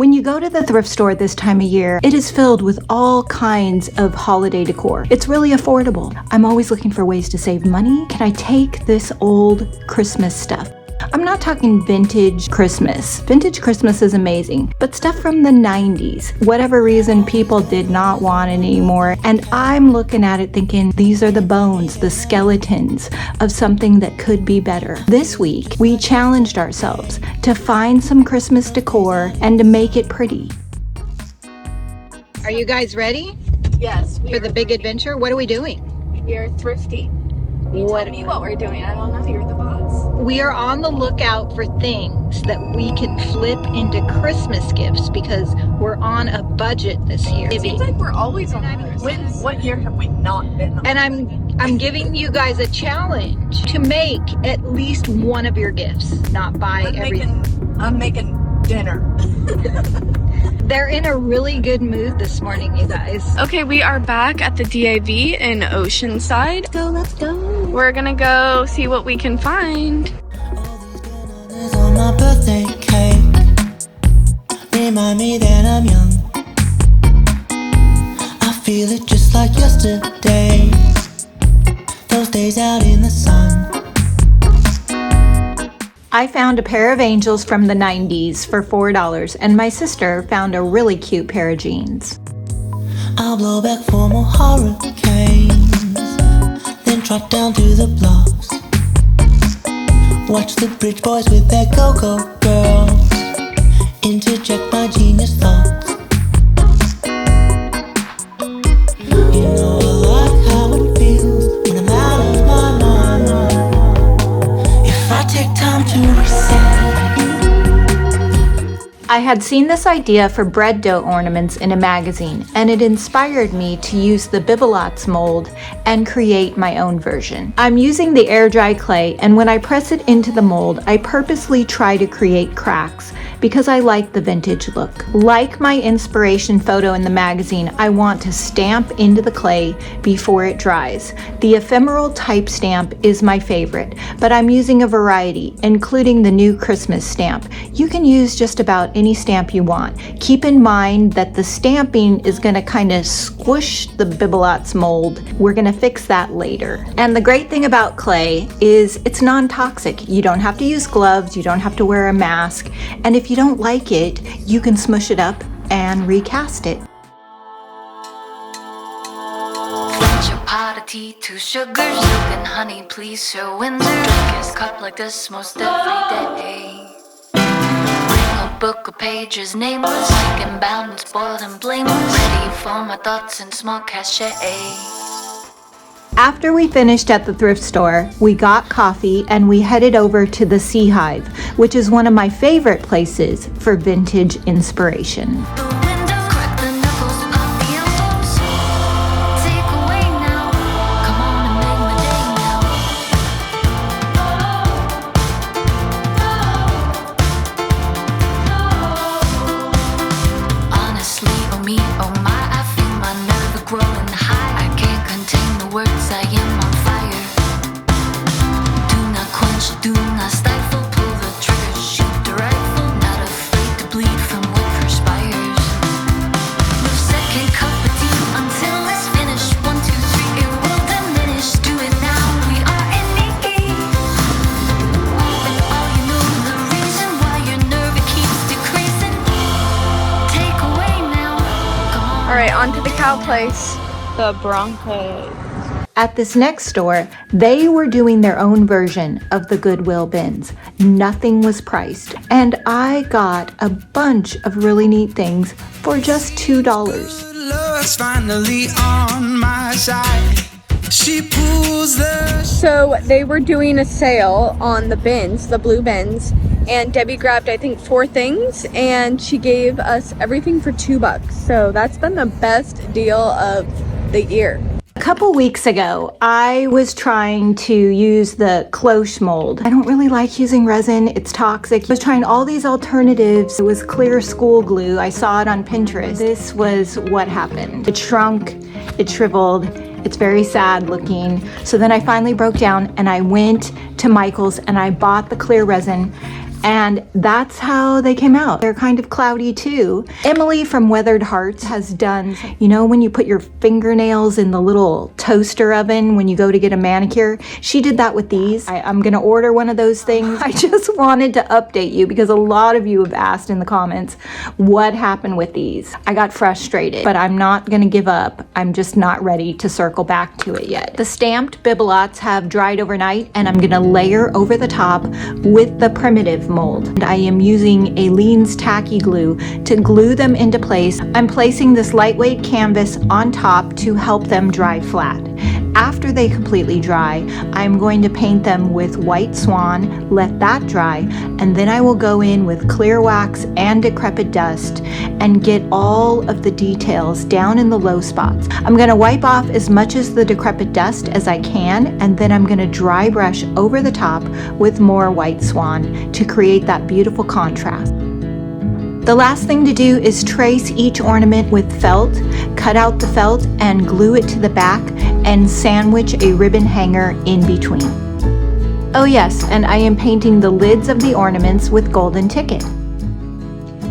When you go to the thrift store this time of year, it is filled with all kinds of holiday decor. It's really affordable. I'm always looking for ways to save money. Can I take this old Christmas stuff? I'm not talking vintage Christmas. Vintage Christmas is amazing, but stuff from the 90s, whatever reason people did not want it anymore. And I'm looking at it thinking, these are the bones, the skeletons of something that could be better. This week, we challenged ourselves to find some Christmas decor and to make it pretty. Are you guys ready? Yes. For the big adventure? What are we doing? We are thrifting. Tell me what we're doing. I don't know. You're the boss. We are on the lookout for things that we can flip into Christmas gifts because we're on a budget this year. It seems like we're always on a budget. What year have we not been on? And I'm giving you guys a challenge to make at least one of your gifts, not buy everything. I'm making dinner. They're in a really good mood this morning, you guys. Okay, we are back at the DAV in Oceanside. Let's go. We're gonna go see what we can find. On my birthday cake, remind me that I'm young. I feel it just like yesterday, those days out in the sun. I found a pair of angels from the 90s for $4, and my sister found a really cute pair of jeans. I'll blow back for more hurricanes, then trot down through the blocks. Watch the bridge boys with their go-go girls interject my genius thoughts. You know I like how it feels when I'm out of my mind. If I take time to reset. I had seen this idea for bread dough ornaments in a magazine, and it inspired me to use the Bibelots mold and create my own version. I'm using the air dry clay, and when I press it into the mold, I purposely try to create cracks because I like the vintage look. Like my inspiration photo in the magazine, I want to stamp into the clay before it dries. The ephemeral type stamp is my favorite, but I'm using a variety, including the new Christmas stamp. You can use just about any stamp you want. Keep in mind that the stamping is going to kind of squish the Bibelots mold. We're going to fix that later. And the great thing about clay is it's non-toxic. You don't have to use gloves, you don't have to wear a mask, and if you don't like it, you can smush it up and recast it. Pot of tea, 2 sugars, milk and honey, please, Sir Windsor. Drink his cup like this most every day. Bring a book of pages, nameless, sick and bound and spoiled and blameless. Ready for my thoughts in small cachet. After we finished at the thrift store, we got coffee and we headed over to the Seahive, which is one of my favorite places for vintage inspiration. Alright, on to the cow place. The Broncos. At this next store, they were doing their own version of the Goodwill bins. Nothing was priced, and I got a bunch of really neat things for just $2. Love's finally on my side. She pulls the. So they were doing a sale on the bins, the blue bins, and Debbie grabbed I think 4 things and she gave us everything for $2. So that's been the best deal of the year. A couple weeks ago, I was trying to use the cloche mold. I don't really like using resin, it's toxic. I was trying all these alternatives. It was clear school glue. I saw it on Pinterest. This was what happened. It shrunk, it shriveled, it's very sad looking. So then I finally broke down and I went to Michael's and I bought the clear resin. And that's how they came out. They're kind of cloudy too. Emily from Weathered Hearts has done, you know, when you put your fingernails in the little toaster oven when you go to get a manicure, she did that with these. I'm gonna order one of those things. I just wanted to update you because a lot of you have asked in the comments what happened with these. I got frustrated, but I'm not gonna give up. I'm just not ready to circle back to it yet. The stamped bibelots have dried overnight, and I'm gonna layer over the top with the primitive mold. And I am using Aleene's tacky glue to glue them into place. I'm placing this lightweight canvas on top to help them dry flat. After they completely dry, I'm going to paint them with white swan, let that dry, and then I will go in with clear wax and decrepit dust and get all of the details down in the low spots. I'm going to wipe off as much of the decrepit dust as I can, and then I'm going to dry brush over the top with more white swan to create that beautiful contrast. The last thing to do is trace each ornament with felt, cut out the felt and glue it to the back and sandwich a ribbon hanger in between. Oh yes, and I am painting the lids of the ornaments with golden ticket.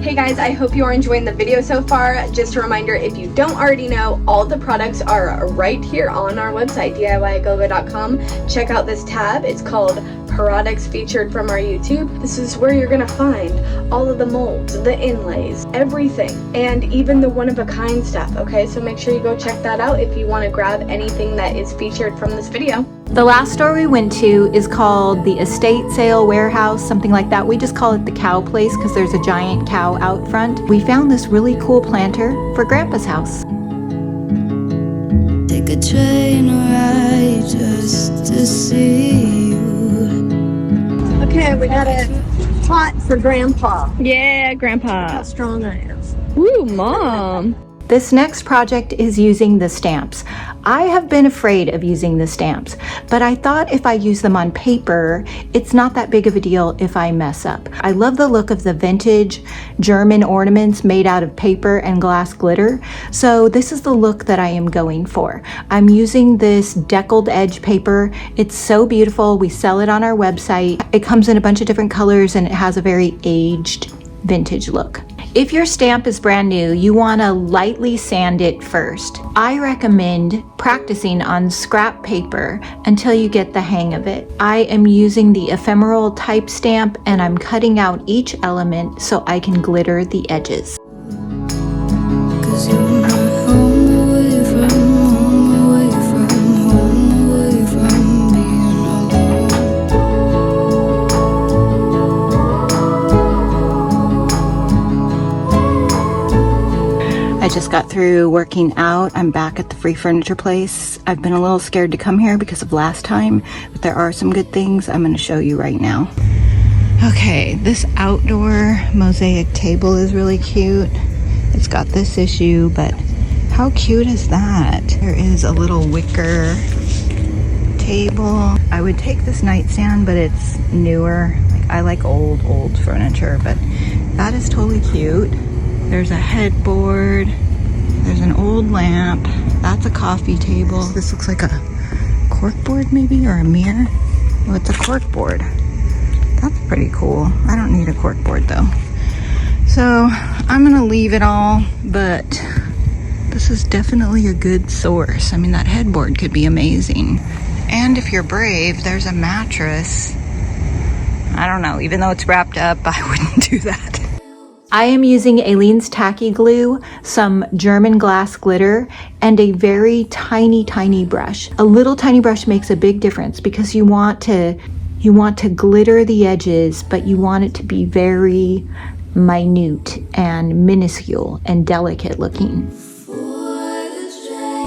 Hey guys, I hope you are enjoying the video so far. Just a reminder, if you don't already know, all the products are right here on our website, DIYGoGo.com. Check out this tab. It's called Products Featured from our YouTube. This is where you're gonna find all of the molds, the inlays, everything, and even the one-of-a-kind stuff, okay? So make sure you go check that out if you want to grab anything that is featured from this video. The last store we went to is called the Estate Sale Warehouse, something like that. We just call it the cow place because there's a giant cow out front. We found this really cool planter for Grandpa's house. Take a train ride just to see you. Okay, we got a pot for Grandpa. Yeah, Grandpa. How strong I am. Ooh, Mom. This next project is using the stamps. I have been afraid of using the stamps, but I thought if I use them on paper, it's not that big of a deal if I mess up. I love the look of the vintage German ornaments made out of paper and glass glitter, so this is the look that I am going for. I'm using this deckled edge paper. It's so beautiful. We sell it on our website. It comes in a bunch of different colors and it has a very aged vintage look. If your stamp is brand new, you want to lightly sand it first. I recommend practicing on scrap paper until you get the hang of it. I am using the ephemeral type stamp and I'm cutting out each element so I can glitter the edges. 'Cause you're not home away from home, away from home, away from being alone. I just got through working out. I'm back at the free furniture place. I've been a little scared to come here because of last time, but there are some good things I'm going to show you right now. Okay, this outdoor mosaic table is really cute. It's got this issue, but how cute is that? There is a little wicker table. I would take this nightstand, but it's newer. I like old furniture, but that is totally cute. There's a headboard. There's an old lamp. That's a coffee table. This looks like a corkboard maybe, or a mirror. Oh, it's a corkboard. That's pretty cool. I don't need a corkboard though. So I'm gonna leave it all, but this is definitely a good source. I mean, that headboard could be amazing. And if you're brave, there's a mattress. I don't know, even though it's wrapped up, I wouldn't do that. I am using Aleene's tacky glue, some German glass glitter, and a very tiny brush. A little tiny brush makes a big difference because you want to glitter the edges, but you want it to be very minute and minuscule and delicate looking.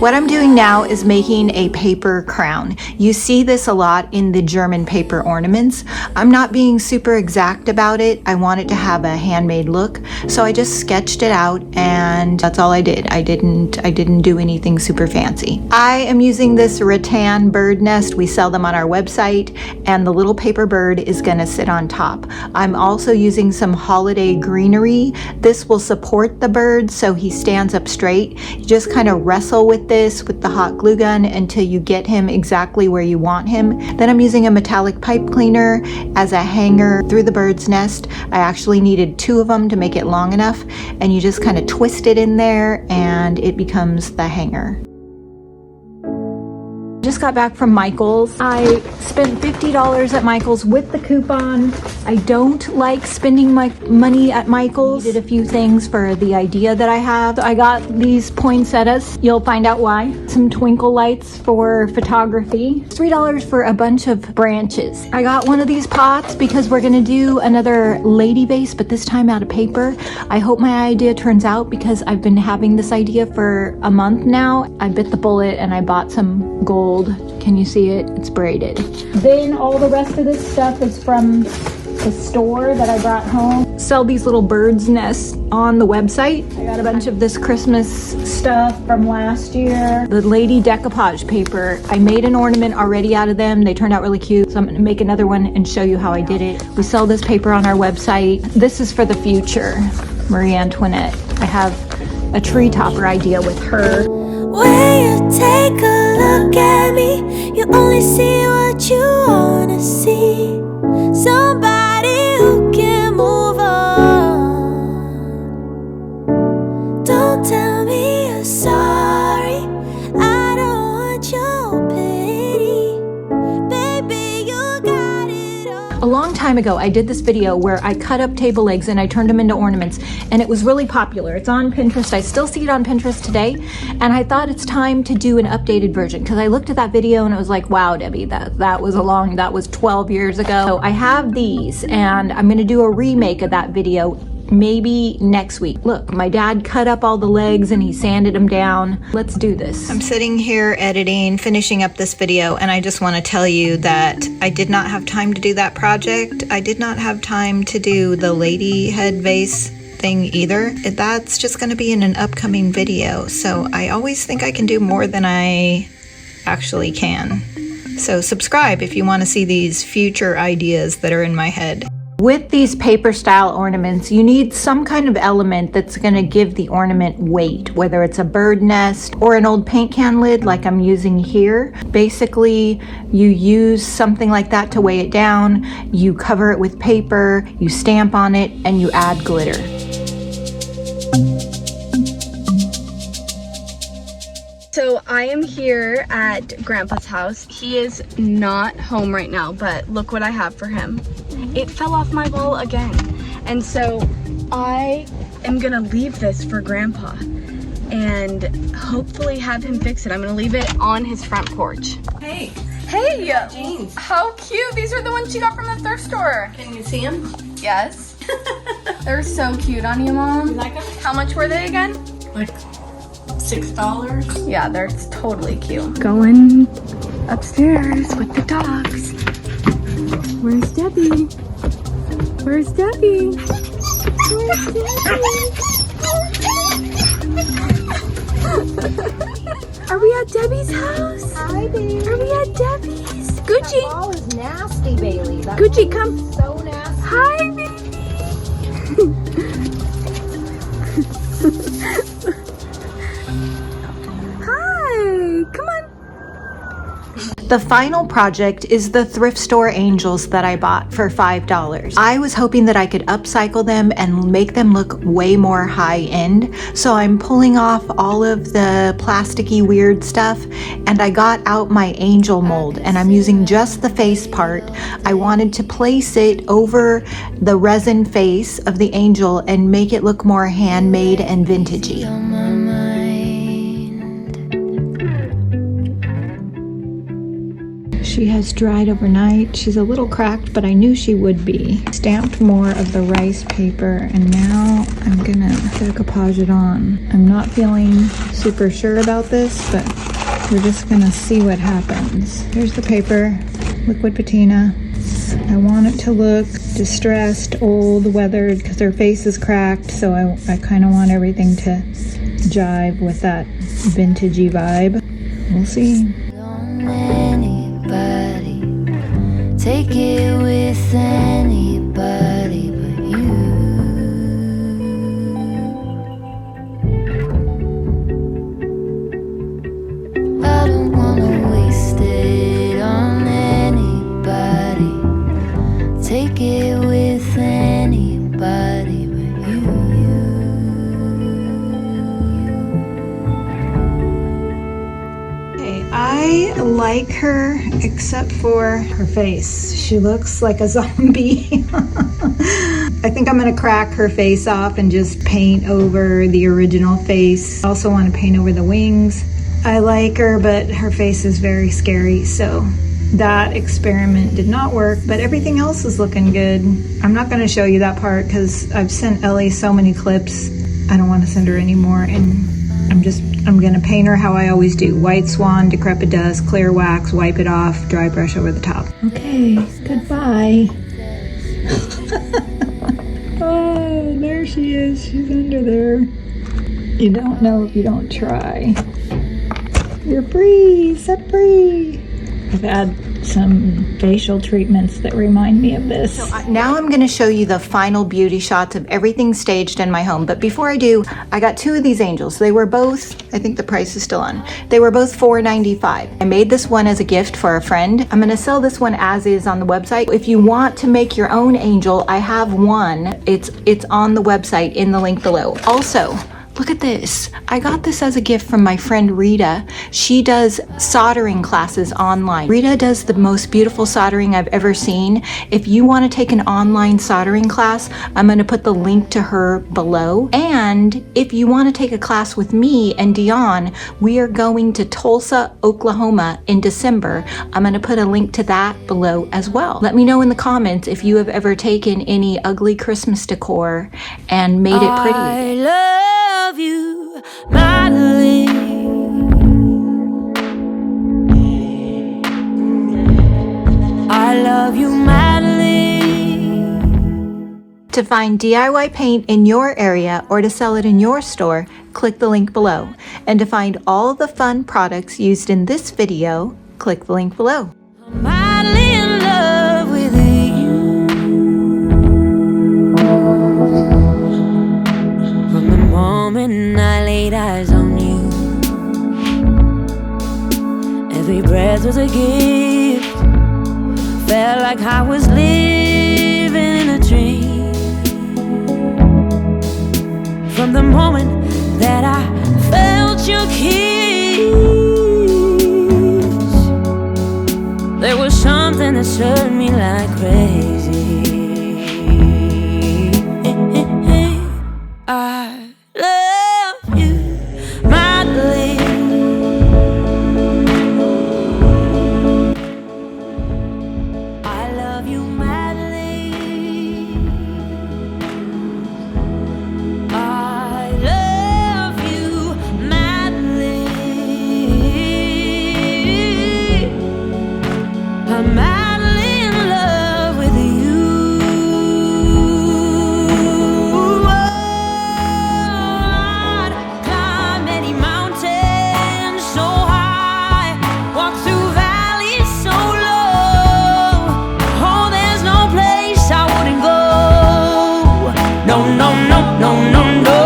What I'm doing now is making a paper crown. You see this a lot in the German paper ornaments. I'm not being super exact about it. I want it to have a handmade look, so I just sketched it out and that's all I did. I didn't do anything super fancy. I am using this rattan bird nest. We sell them on our website, and the little paper bird is gonna sit on top. I'm also using some holiday greenery. This will support the bird so he stands up straight. You just kind of wrestle with this with the hot glue gun until you get him exactly where you want him. Then I'm using a metallic pipe cleaner as a hanger through the bird's nest. I actually needed 2 of them to make it long enough, and you just kind of twist it in there and it becomes the hanger. Just got back from Michael's. I spent $50 at Michael's with the coupon. I don't like spending my money at Michael's. I did a few things for the idea that I have. I got these poinsettias. You'll find out why. Some twinkle lights for photography. $3 for a bunch of branches. I got one of these pots because we're gonna do another lady vase, but this time out of paper. I hope my idea turns out because I've been having this idea for a month now. I bit the bullet and I bought some gold. Can you see it? It's braided. Then all the rest of this stuff is from the store that I brought home. Sell these little bird's nests on the website. I got a bunch of this Christmas stuff from last year. The lady decoupage paper. I made an ornament already out of them. They turned out really cute, so I'm gonna make another one and show you how I did it. We sell this paper on our website. This is for the future. Marie Antoinette. I have a tree topper idea with her. When you take a look at me, you only see what you wanna see. Somebody who can move on. Don't tell me you're sorry, I don't want your pity. Baby, you got it all. A long time ago, I did this video where I cut up table legs and I turned them into ornaments, and it was really popular. It's on Pinterest. I still see it on Pinterest today, and I thought it's time to do an updated version because I looked at that video and it was like, wow, Debbie, that was 12 years ago. So I have these, and I'm gonna do a remake of that video maybe next week. Look, my dad cut up all the legs and he sanded them down. Let's do this. I'm sitting here editing, finishing up this video, and I just want to tell you that I did not have time to do that project. I did not have time to do the lady head vase thing either. That's just going to be in an upcoming video. So I always think I can do more than I actually can. So subscribe if you want to see these future ideas that are in my head. With these paper style ornaments, you need some kind of element that's going to give the ornament weight, whether it's a bird nest or an old paint can lid like I'm using here. Basically, you use something like that to weigh it down, you cover it with paper, you stamp on it, and you add glitter. So I am here at Grandpa's house. He is not home right now, but look what I have for him. It fell off my wall again. And so I am gonna leave this for Grandpa and hopefully have him fix it. I'm gonna leave it on his front porch. Hey, Hey, jeans. how cute. These are the ones you got from the thrift store. Can you see them? Yes. They're so cute on you, Mom. You like them? How much were they again? Like $6. Yeah, they're totally cute. Going upstairs with the dogs. Where's Debbie? Where's Debbie? Where's Debbie? Are we at Debbie's house? Hi, baby. Are we at Debbie's? Gucci. That ball is nasty, Bailey. That Gucci, ball come. is so nasty. Hi, baby. Hi, come on. The final project is the thrift store angels that I bought for $5. I was hoping that I could upcycle them and make them look way more high-end, so I'm pulling off all of the plasticky weird stuff, and I got out my angel mold, and I'm using just the face part. I wanted to place it over the resin face of the angel and make it look more handmade and vintagey. On my mind. She has dried overnight. She's a little cracked, but I knew she would be. Stamped more of the rice paper, and now I'm gonna decoupage it on. I'm not feeling super sure about this, but we're just gonna see what happens. Here's the paper, liquid patina. I want it to look distressed, old, weathered, because her face is cracked, so I kind of want everything to jive with that vintagey vibe. We'll see. On anybody, take it with anybody but you. like her except for her face. She looks like a zombie. I think I'm gonna crack her face off and just paint over the original face. I also want to paint over the wings. I like her, but her face is very scary, so that experiment did not work, but everything else is looking good. I'm not gonna show you that part because I've sent Ellie so many clips. I don't want to send her anymore, and I'm gonna paint her how I always do. White swan, decrepit dust, clear wax, wipe it off, dry brush over the top. Okay, goodbye. Oh, there she is. She's under there. You don't know if you don't try. You're free, set free. I've had some facial treatments that remind me of this. So now I'm going to show you the final beauty shots of everything staged in my home. But before I do, I got two of these angels. They were both, I think the price is still on. They were both $4.95. I made this one as a gift for a friend. I'm going to sell this one as is on the website. If you want to make your own angel, I have one. It's on the website in the link below. Also, look at this. I got this as a gift from my friend Rita. She does soldering classes online. Rita does the most beautiful soldering I've ever seen. If you want to take an online soldering class, I'm going to put the link to her below. And if you want to take a class with me and Dion, we are going to Tulsa, Oklahoma in December. I'm going to put a link to that below as well. Let me know in the comments if you have ever taken any ugly Christmas decor and made it pretty. I love you, Madeline. I love you, Madeline. To find DIY paint in your area or to sell it in your store, click the link below. And to find all the fun products used in this video, click the link below. I'm madly in love with you. From the moment I laid eyes on you, every breath was a gift. Felt like I was living in a dream. From the moment that I felt your kiss, there was something that stirred me like crazy. I love you, Madeline. I love you, Madeline. I love you, Madeline. I'm madly in love with you. I'd climb any mountain so high, walk through valleys so low. Oh, there's no place I wouldn't go. No, no, no, no, no, no.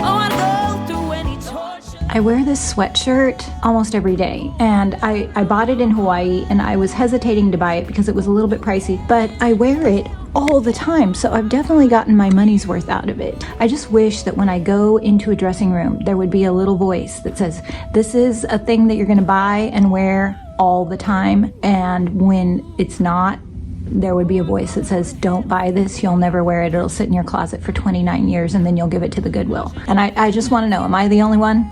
Oh, I'd go through any torture. I wear this sweatshirt almost every day, and I bought it in Hawaii, and I was hesitating to buy it because it was a little bit pricey, but I wear it all the time, so I've definitely gotten my money's worth out of it. I just wish that when I go into a dressing room, there would be a little voice that says, this is a thing that you're gonna buy and wear all the time, and when it's not, there would be a voice that says, don't buy this, you'll never wear it, it'll sit in your closet for 29 years and then you'll give it to the Goodwill. And I just want to know, am I the only one?